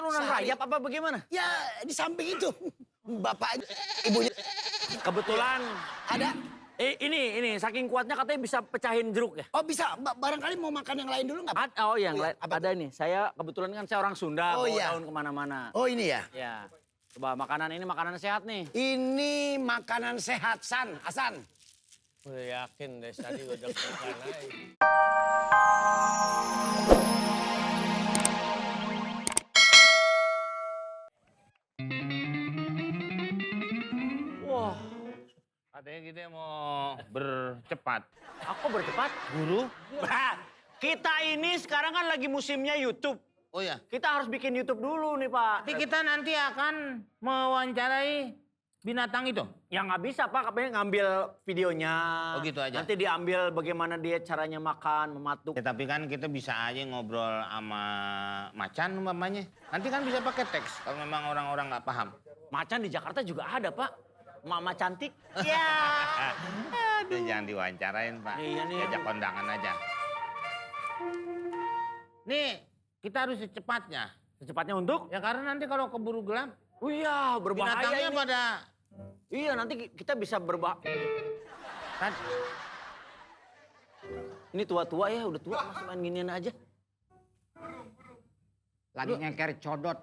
turunan rayap apa bagaimana? Ya, di samping itu. Bapak, ibunya. Kebetulan Ada? ini saking kuatnya katanya bisa pecahin jeruk ya. Oh bisa, barangkali mau makan yang lain dulu nggak? Pak? Oh yang Iya, lain apa ada ini. Saya kebetulan kan saya orang Sunda, Oh, bawa iya. daun kemana-mana. Oh ini ya? Ya. Coba makanan ini makanan sehat nih. Ini makanan sehat, San, Hasan. Udah yakin deh, tadi udah makan aja. Wah, Katanya kita mau bercepat. aku bercepat. Guru? Bah, kita ini sekarang kan lagi musimnya YouTube. Oh ya. Kita harus bikin YouTube dulu nih Pak. Nanti kita nanti akan mewawancarai binatang itu. Ya nggak bisa Pak, katanya ngambil videonya. Oh, gitu aja? Nanti diambil bagaimana dia caranya makan, mematuk. Ya, tapi kan kita bisa aja ngobrol sama macan umpamanya. Nanti kan bisa pakai teks kalau memang orang-orang nggak paham. Macan di Jakarta juga ada Pak. Mama cantik. Ya. Itu jangan diwawancarain, Pak. Iya nih. Diajak kondangan aja. Nih, kita harus secepatnya. Secepatnya untuk? Ya karena nanti kalau keburu gelap, Oh iya, berbahaya binatangnya ini. pada... Iya, nanti kita bisa Kan, Ini tua-tua ya, udah tua masih main ginian aja. Lagi ngeker codot.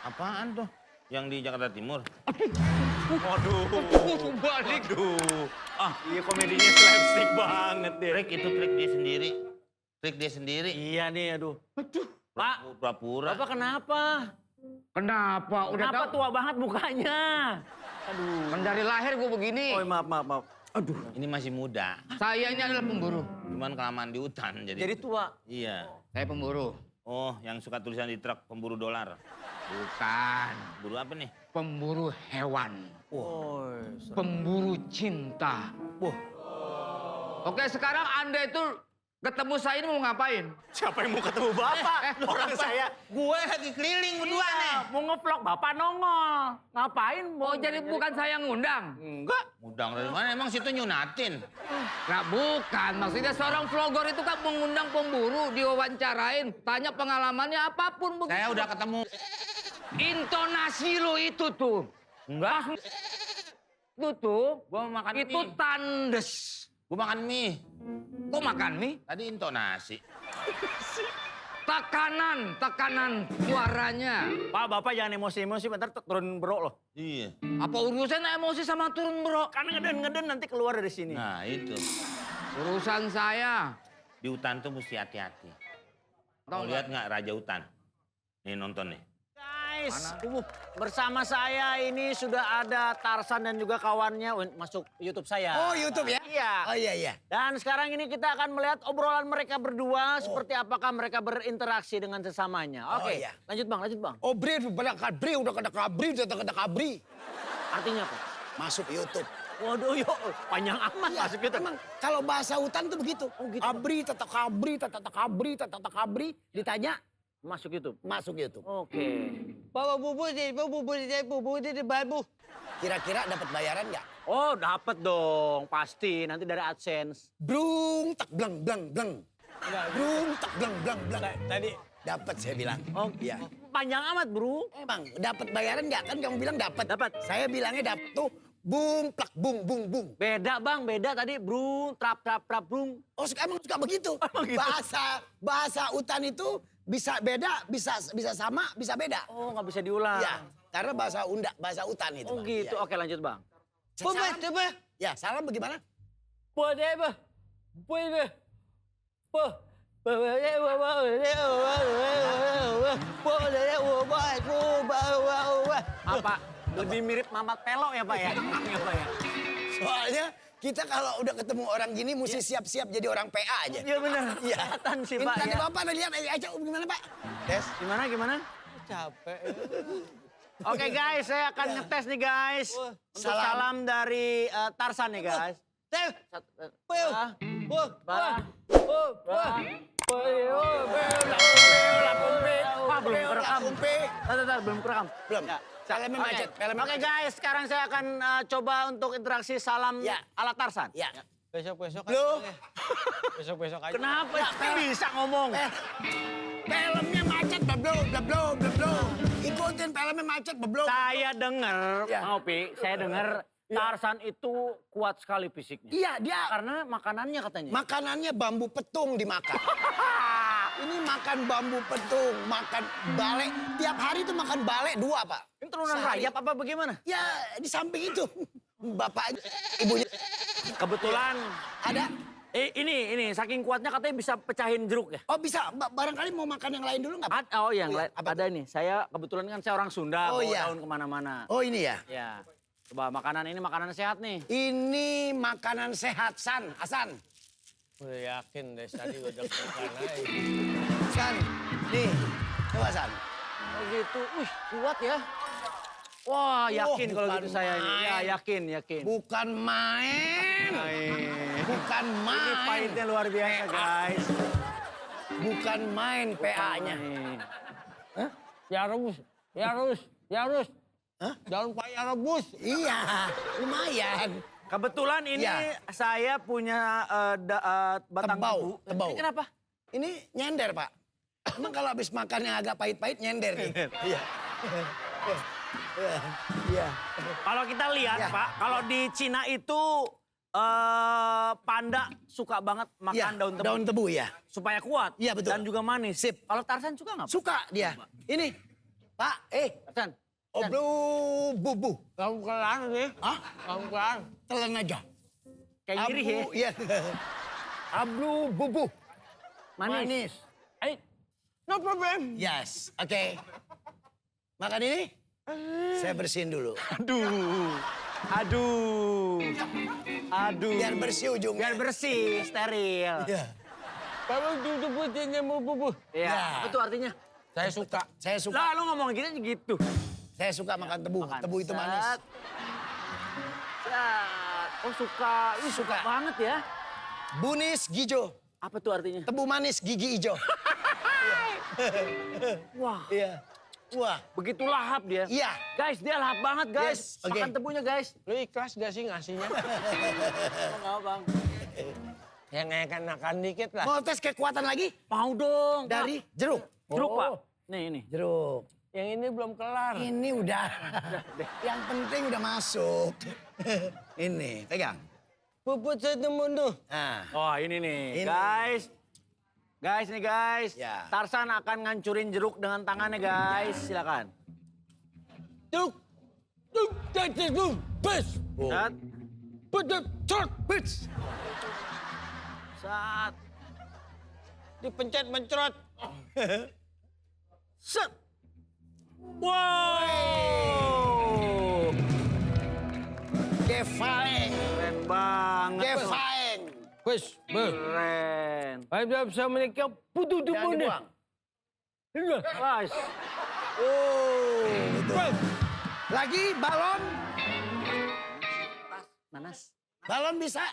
apaan tuh? Yang di Jakarta Timur? Waduh. Balik. Aduh. Ah, iya komedinya slapstick banget deh. Trik itu trik dia sendiri. Trik dia sendiri. Iya nih, aduh. Pak, Pura-pura. Bapak kenapa? Kenapa? Udah Kenapa tahu? tua banget mukanya? Aduh. Kan dari lahir gue begini. Oh, maaf. Aduh. Ini masih muda. Saya ini adalah pemburu. Cuman kelamaan di hutan jadi. Jadi tua. Iya. Saya pemburu. Oh, yang suka tulisan di truk pemburu dolar. Bukan. Buru apa nih? Pemburu hewan. Oh, Pemburu cinta. Wah. Oke, sekarang Anda itu ketemu saya ini mau ngapain? Siapa yang mau ketemu Bapak? Orang saya. Gue lagi keliling berdua nih. Iya, mau ngevlog Bapak nongol. Ngapain? Oh, jadi bukan saya yang ngundang? Enggak. Udang dari mana? Emang situ nyunatin. Nah, bukan. Maksudnya seorang vlogger itu kan mengundang pemburu, diwawancarain, tanya pengalamannya apapun. Saya udah ketemu. Intonasi lo itu tuh. Enggak. Itu tuh. Gua mau makan Itu mie. tandes. Gue makan mie. Kok makan mie? Tadi intonasi. Tekanan suaranya. Pak, Bapak jangan emosi-emosi, bentar turun bro loh. Iya. Apa urusan emosi sama turun bro? Karena ngeden-ngeden nanti keluar dari sini. Nah itu. Urusan saya. Di hutan tuh mesti hati-hati. Mau Tahu lihat nggak Raja Hutan? Nih nonton nih. Guys, bersama saya ini sudah ada Tarsan dan juga kawannya masuk YouTube saya. Oh YouTube ya? Iya. Oh iya. Dan sekarang ini kita akan melihat obrolan mereka berdua seperti apakah mereka berinteraksi dengan sesamanya. Oh, Oke, iya. lanjut Bang. Oh Bri, pada kabri, udah kena kabri. Artinya apa? Masuk YouTube. Waduh, yuk, panjang amat Iya, masuk YouTube. emang kalau bahasa hutan tuh begitu. Oh, gitu. Tata kabri, ditanya Masuk YouTube. masuk YouTube. Oke. Bawa bubur di babu. Kira-kira dapat bayaran nggak? Oh, dapat dong, pasti. Nanti dari AdSense. Brung tak blang. Brung tak blang. Tadi Dapat saya bilang. Oh, Iya. panjang amat, Bro. Emang dapat bayaran nggak? Kan kamu bilang dapat. Dapat. Saya bilangnya dapat tuh bung plak bung. Beda, Bang. Beda tadi, Bro. Trap, brung. Oh, emang suka begitu. Emang gitu? Bahasa hutan itu bisa beda, bisa sama, bisa beda. Oh, nggak bisa diulang. Iya, karena bahasa hutan itu. Oh, Bang. gitu. Iya. Oke, lanjut, Bang. Salam. Ya, salam bagaimana? Apa? Lebih mirip Mamat Pelo ya, Pak ya? Iya, Pak ya? Soalnya kita kalau udah ketemu orang gini mesti siap-siap jadi orang PA aja. Iya, benar. Iya. Kelihatan sih, Ini Pak. tadi Ya. Bapak udah lihat aja gimana, Pak? Tes. Gimana? Capek. Oke, guys. Saya akan ngetes nih, guys. Untuk salam dari Tarsan nih, guys. Pak, belum kerekam. Bentar, belum kerekam. Belum. Ya. Filmnya macet, filmnya Oke macet. guys, sekarang saya akan coba untuk interaksi salam Ya. ala Tarsan. Ya. Besok-besok Loh. aja. Besok-besok aja. Kenapa bisa ngomong? Filmnya macet, blablo. Ikutin filmnya macet, blablo. Saya dengar, Ya. Opi, saya dengar Tarsan itu kuat sekali fisiknya. Iya, dia Karena makanannya katanya. makanannya bambu petung dimakan. Ini makan bambu petung, makan bale. Tiap hari tuh makan bale 2, Pak. Ini turunan Sehari. rayap apa bagaimana? Ya, di samping itu. Bapaknya, ibunya Kebetulan ada. ini saking kuatnya katanya bisa pecahin jeruk ya. Oh bisa, barangkali mau makan yang lain dulu nggak, Pak? Oh yang Iya, lain apa ada nih. Saya kebetulan kan saya orang Sunda, Oh, bawa iya. daun kemana-mana. Oh ini ya. Ya, coba makanan ini makanan sehat nih. Ini makanan sehat, Hasan. Udah yakin deh tadi udah makan aja. San, nih, coba San. Oh gitu, kuat ya. Wah yakin kalau bukan gitu saya ini. Ya main. yakin. Bukan main. Bukan Ini main. pahitnya luar biasa guys. Bukan main PA-nya. Nih. Ya rebus. Hah? Daun paya rebus. Iya, lumayan. Kebetulan ini Iya. saya punya batang Tebau, tebu. tebau. Ini kenapa? Ini nyender, Pak. Emang kalau habis makan yang agak pahit-pahit nyender nih. Iya. Iya. Kalau kita lihat Ya. Pak, kalau di Cina itu panda suka banget makan Iya, daun tebu. daun tebu ya. Supaya kuat. Iya, betul. Dan juga manis. Sip. Kalau Tarsan suka nggak Pak? Suka dia. Ini, Pak, Tarsan. oblu bubu. Kamu kelar nih. Hah? Kamu kelar. Telan aja. Kayak gini ya. Iya. Ablu bubu. Manis. No problem. Yes, oke. Makan ini, saya bersihin dulu. Aduh. Biar bersih ujungnya. Biar bersih, steril. Iya. Kamu tutup-tutupnya mau bubuh. Iya. Ya. Itu artinya. Saya suka. Saya suka. Lah lu ngomong gini aja gitu. Saya suka makan tebu. Makan. Tebu itu manis. Set. Set. Oh suka. Ih suka banget ya. Bunis gijo. Apa tuh artinya? Tebu manis gigi ijo. Wah. Iya. Wah. Begitu lahap dia. Iya. Guys, dia lahap banget guys. Yes, oke. Makan tebunya guys. Lu ikhlas gak sih ngasihnya? Enggak bang. Yang enakan dikit lah. Mau tes kekuatan lagi? Mau dong. Dari jeruk. Jeruk Oh. Pak. Nih ini. Jeruk. Yang ini belum kelar. Ini udah. Yang penting udah masuk. Ini, pegang. Puput satu munduh. Nah. Oh ini nih. Ini. Guys. Guys nih guys. Ya. Tarsan akan ngancurin jeruk dengan tangannya guys. Silakan. Tuk. Bus. Set. Putut. Cort. Bits. Set. Dipencet mencrot. Set. Wow. Gefaeng. Keren banget. Gefaeng. Wes. Keren. Saya tidak bisa menikah. Putut itu Jangan munduh. dibuang. Guys. Oh, betul. Lagi balon. Nanas. Balon bisa.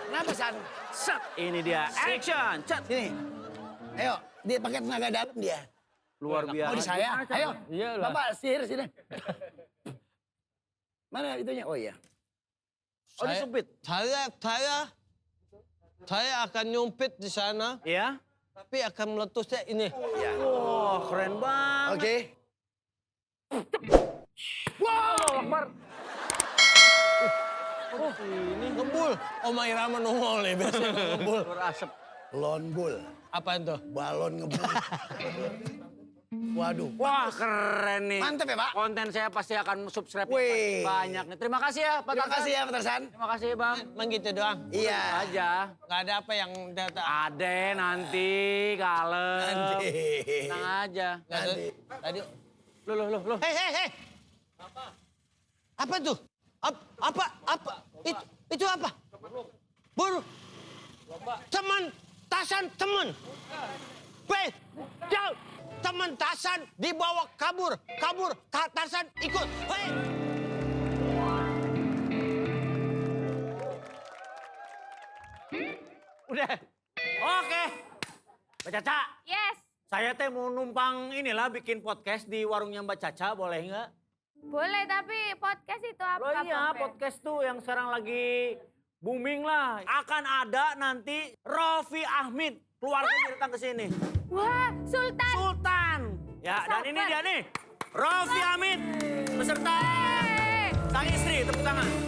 Kenapa, San? Set. Ini dia. Action. Set. Sini. Ayo, dia pakai tenaga dalam dia. Luar biasa. Oh, di saya. Ayo. Iyalah. Bapak, sihir sini. Mana itunya? Oh iya. Oh disempit. Saya akan nyumpit di sana, Ya. tapi akan meletusnya ini. Wah keren banget. Oke. Wow. Akbar. Ini ngebul. Oma Irama nongol nih biasanya ngebul. Berasap. Lonbul. Apa itu? Balon ngebul. Waduh. Wah keren nih. Mantep ya, Pak? Konten saya pasti akan subscribe Wih. banyak nih. Terima kasih ya Pak Terima Tarsan. kasih ya, Pak Tarsan. Terima kasih Bang. Emang gitu doang? Iya. Aja. Gak ada apa yang data. Ade nanti kalem. Nanti. Tenang aja. Nanti. Tadi. Loh. Hei. Apa tuh? Apa? Itu apa? Buru. Teman Tarsan teman. Weh, jauh. Teman Tarsan dibawa kabur. Tarsan ikut. Hei. Udah. Oke. Mbak Caca. Yes. Saya teh mau numpang inilah bikin podcast di warungnya Mbak Caca, boleh nggak? Boleh, tapi podcast itu apa? Loh iya, Bang Fen? podcast tuh yang sekarang lagi booming lah. Akan ada nanti Raffi Ahmid keluarganya datang ke sini. Wah, Sultan. Sultan. Ya, dan ini dia nih. Raffi Ahmid beserta sang istri, tepuk tangan.